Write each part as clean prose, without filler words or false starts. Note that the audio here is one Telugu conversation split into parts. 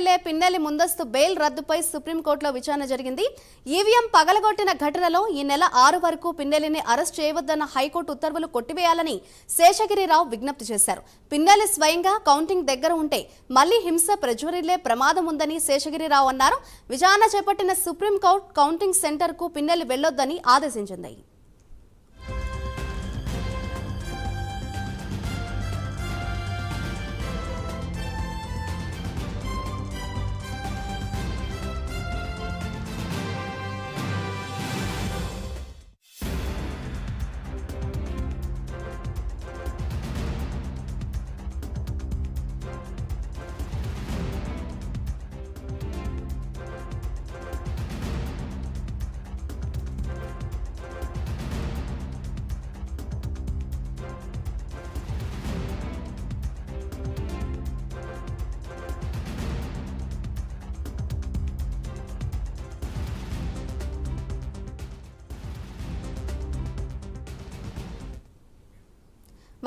ఎమ్మెల్యే పిన్నెల్లి ముందస్తు బెయిల్ రద్దుపై సుప్రీంకోర్టులో విచారణ జరిగింది. ఈవీఎం పగలగొట్టిన ఘటనలో ఈ నెల 6 వరకు పిన్నెల్లిని అరెస్ట్ చేయవద్దన్న హైకోర్టు ఉత్తర్వులు కొట్టివేయాలని శేషగిరిరావు విజ్ఞప్తి చేశారు. పిన్నెల్లి స్వయంగా కౌంటింగ్ దగ్గర ఉంటే మళ్లీ హింస ప్రజ్వరిల్లే ప్రమాదం ఉందని శేషగిరిరావు అన్నారు. విచారణ చేపట్టిన సుప్రీంకోర్టు కౌంటింగ్ సెంటర్ కు పిన్నెల్లి వెళ్లొద్దని ఆదేశించింది.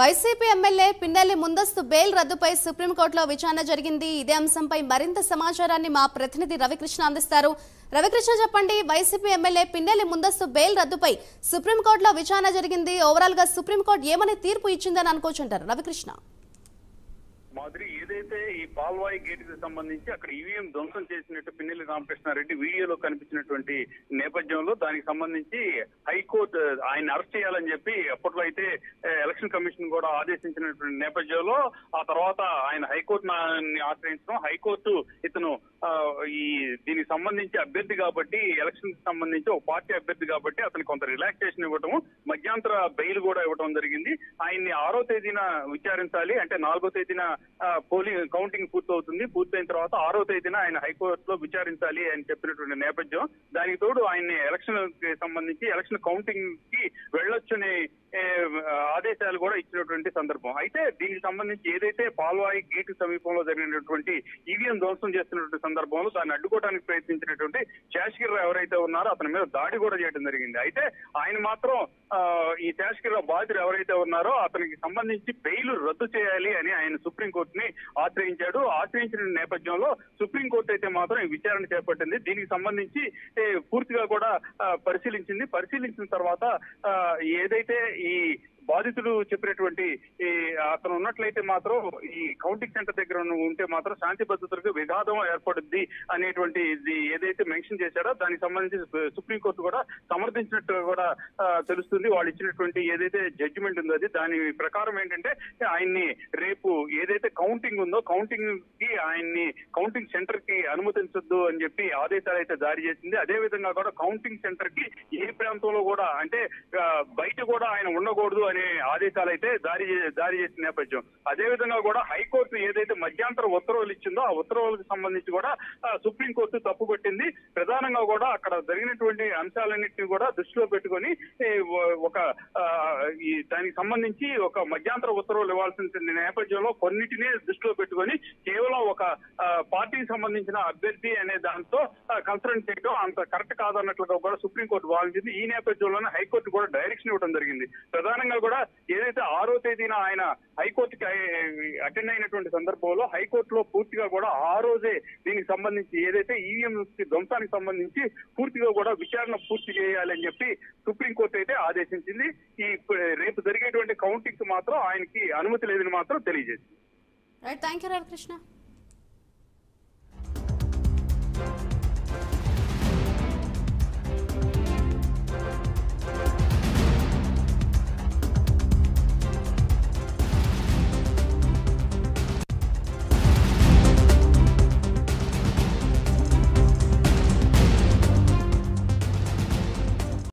వైసీపీ ఎమ్మెల్యే పిన్నెల్లి ముందస్తు బెయిల్ రద్దుపై సుప్రీంకోర్టులో విచారణ జరిగింది. ఇదే అంశంపై మరింత సమాచారాన్ని మా ప్రతినిధి రవికృష్ణ అందిస్తారు. రవికృష్ణ, చెప్పండి, వైసీపీ ఎమ్మెల్యే పిన్నెల్లి ముందస్తు బెయిల్ రద్దుపై సుప్రీంకోర్టులో విచారణ జరిగింది. ఓవరాల్ గా సుప్రీంకోర్టు ఏమని తీర్పు ఇచ్చిందని అనుకోవచ్చుంటారు రవికృష్ణ? మాదిరి ఏదైతే ఈ పాల్వాయి గేట్ కి సంబంధించి అక్కడ ఈవీఎం ధ్వంసం చేసినట్టు పిన్నెల్లి రామకృష్ణారెడ్డి వీడియోలో కనిపించినటువంటి నేపథ్యంలో దానికి సంబంధించి హైకోర్టు ఆయన అరెస్ట్ చేయాలని చెప్పి అప్పట్లో అయితే ఎలక్షన్ కమిషన్ కూడా ఆదేశించినటువంటి నేపథ్యంలో ఆ తర్వాత ఆయన హైకోర్టుని ఆశ్రయించడం, హైకోర్టు ఇతను దీనికి సంబంధించి అభ్యర్థి కాబట్టి, ఎలక్షన్ కి సంబంధించి ఒక పార్టీ అభ్యర్థి కాబట్టి అతనికి కొంత రిలాక్సేషన్ ఇవ్వటం, మధ్యంతర బెయిల్ కూడా ఇవ్వడం జరిగింది. ఆయన్ని 6వ తేదీన విచారించాలి, అంటే 4వ తేదీన పోలింగ్ కౌంటింగ్ పూర్తవుతుంది. పూర్తయిన తర్వాత 6వ తేదీన ఆయన హైకోర్టులో విచారించాలి అని చెప్పినటువంటి నేపథ్యం. దానికి తోడు ఆయన్ని ఎలక్షన్ కి సంబంధించి ఎలక్షన్ కౌంటింగ్ కి వెళ్ళొచ్చని ఆదేశాలు కూడా ఇచ్చినటువంటి సందర్భం. అయితే దీనికి సంబంధించి ఏదైతే పాల్వాయి గేటు సమీపంలో జరిగినటువంటి ఈవీఎం ధ్వంసం చేస్తున్నటువంటి సందర్భంలో దాన్ని అడ్డుకోవడానికి ప్రయత్నించినటువంటి శేషగిరిరావు ఎవరైతే ఉన్నారో అతని మీద దాడి కూడా చేయడం జరిగింది. అయితే ఆయన మాత్రం ఈ శేషగిరిరావు బాధితులు ఎవరైతే ఉన్నారో అతనికి సంబంధించి బెయిల్ రద్దు చేయాలి అని ఆయన సుప్రీంకోర్టుని ఆశ్రయించాడు. ఆశ్రయించిన నేపథ్యంలో సుప్రీంకోర్టు అయితే మాత్రం ఈ విచారణ చేపట్టింది. దీనికి సంబంధించి పూర్తిగా కూడా పరిశీలించిన తర్వాత ఏదైతే ఈ బాధితుడు చెప్పినటువంటి అతను ఉన్నట్లయితే మాత్రం ఈ కౌంటింగ్ సెంటర్ దగ్గర ఉంటే మాత్రం శాంతి భద్రతలకు విఘాతం ఏర్పడుద్ది అనేటువంటి ఏదైతే మెన్షన్ చేశాడో దానికి సంబంధించి సుప్రీంకోర్టు కూడా సమర్థించినట్టు కూడా తెలుస్తుంది. వాళ్ళు ఇచ్చినటువంటి ఏదైతే జడ్జిమెంట్ ఉందో అది దాని ప్రకారం ఏంటంటే ఆయన్ని రేపు ఏదైతే కౌంటింగ్ ఉందో కౌంటింగ్ కి ఆయన్ని కౌంటింగ్ సెంటర్ కి అనుమతించొద్దు అని చెప్పి ఆదేశాలు అయితే జారీ చేసింది. అదే విధంగా కూడా కౌంటింగ్ సెంటర్ కి ఏ ప్రాంతంలో కూడా అంటే బయట కూడా ఆయన ఉండకూడదు అనే ఆదేశాలు అయితే జారీ చేసిన నేపథ్యం. అదే విధంగా కూడా హైకోర్టు ఏదైతే మధ్యంతర ఉత్తర్వులు ఇచ్చిందో ఆ ఉత్తర్వులకు సంబంధించి కూడా సుప్రీంకోర్టు తప్పుపట్టింది. ప్రధానంగా కూడా అక్కడ జరిగినటువంటి అంశాలన్నింటినీ కూడా దృష్టిలో పెట్టుకొని దానికి సంబంధించి ఒక మధ్యంతర ఉత్తర్వులు ఇవ్వాల్సిన నేపథ్యంలో కొన్నిటిని దృష్టిలో పెట్టుకొని కేవలం ఒక పార్టీకి సంబంధించిన అభ్యర్థి అనే దాంతో కన్సల్ట్ చేయడం అంత కరెక్ట్ కాదన్నట్లుగా కూడా సుప్రీంకోర్టు భావించింది. ఈ నేపథ్యంలోనే హైకోర్టు కూడా డైరెక్షన్ ఇవ్వడం జరిగింది. ప్రధానంగా కూడా ఏదైతే 6వ తేదీన ఆయన హైకోర్టుకి అటెండ్ అయినటువంటి సందర్భంలో హైకోర్టులో పూర్తిగా కూడా ఆ రోజే దీనికి సంబంధించి ఏదైతే ఈవీఎం ధ్వంసానికి సంబంధించి పూర్తిగా కూడా విచారణ పూర్తి చేయాలని చెప్పి సుప్రీంకోర్టు అయితే ఆదేశించింది. ఈ రేపు జరిగేటువంటి కౌంటింగ్ కి మాత్రం ఆయనకి అనుమతి లేదని మాత్రం తెలియజేసింది. Right, thank you Ravikrishna.